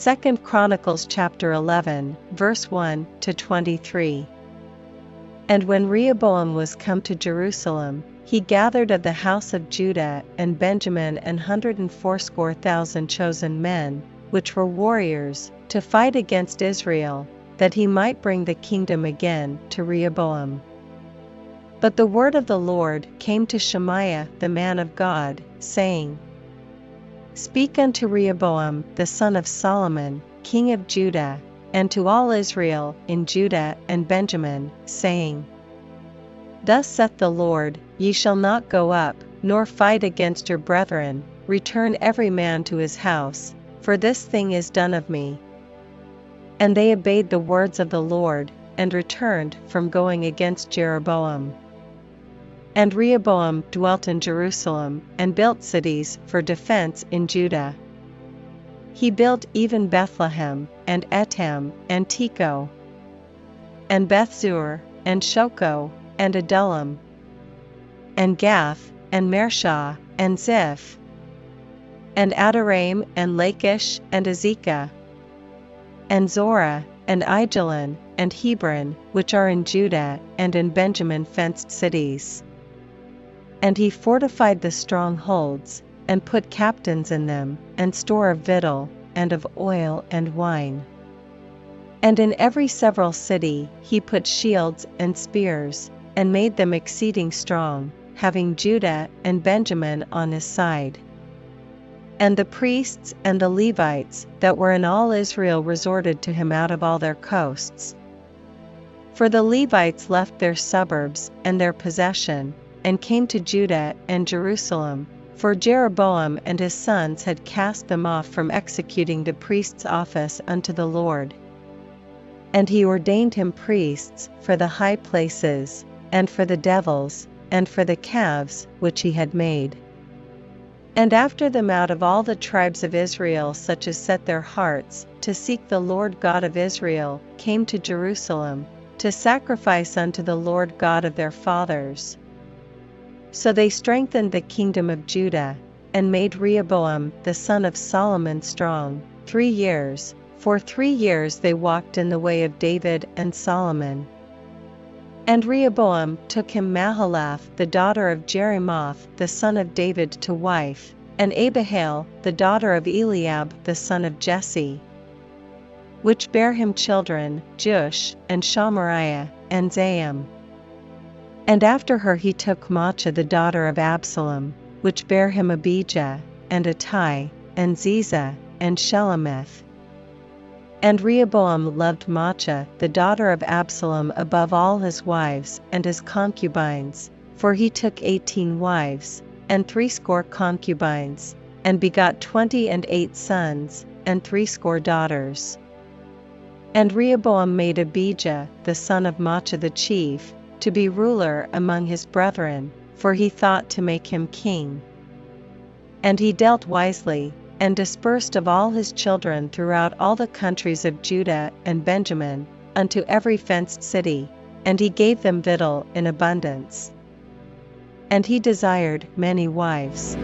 2 Chronicles chapter 11, verse 1 to 23. And when Rehoboam was come to Jerusalem, he gathered of the house of Judah and Benjamin 180,000 chosen men, which were warriors, to fight against Israel, that he might bring the kingdom again to Rehoboam. But the word of the Lord came to Shemaiah the man of God, saying, Speak unto Rehoboam the son of Solomon, king of Judah, and to all Israel in Judah and Benjamin, saying, Thus saith the Lord, Ye shall not go up, nor fight against your brethren, return every man to his house, for this thing is done of me. And they obeyed the words of the Lord, and returned from going against Jeroboam. And Rehoboam dwelt in Jerusalem, and built cities for defense in Judah. He built even Bethlehem, and Etam, and Tekoa, and Bethzur, and Shoko, and Adullam, and Gath, and Mareshah, and Ziph, and Adoraim, and Lachish, and Azekah, and Zorah, and Aijalon, and Hebron, which are in Judah and in Benjamin fenced cities. And he fortified the strongholds, and put captains in them, and store of victual, and of oil and wine. And in every several city he put shields and spears, and made them exceeding strong, having Judah and Benjamin on his side. And the priests and the Levites that were in all Israel resorted to him out of all their coasts. For the Levites left their suburbs and their possession, and came to Judah and Jerusalem, for Jeroboam and his sons had cast them off from executing the priest's office unto the Lord. And he ordained him priests for the high places, and for the devils, and for the calves which he had made. And after them out of all the tribes of Israel such as set their hearts to seek the Lord God of Israel came to Jerusalem, to sacrifice unto the Lord God of their fathers. So they strengthened the kingdom of Judah, and made Rehoboam the son of Solomon strong, 3 years. For 3 years they walked in the way of David and Solomon. And Rehoboam took him Mahalath the daughter of Jerimoth the son of David to wife, and Abihail the daughter of Eliab the son of Jesse, which bare him children, Jush, and Shamariah, and Zaam. And after her he took Maachah the daughter of Absalom, which bare him Abijah, and Attai, and Ziza, and Shelemith. And Rehoboam loved Maachah the daughter of Absalom above all his wives and his concubines, for he took 18 wives, and 80 concubines, and begot 28 sons, and 80 daughters. And Rehoboam made Abijah the son of Maachah the chief, to be ruler among his brethren, for he thought to make him king. And he dealt wisely, and dispersed of all his children throughout all the countries of Judah and Benjamin, unto every fenced city, and he gave them victual in abundance. And he desired many wives.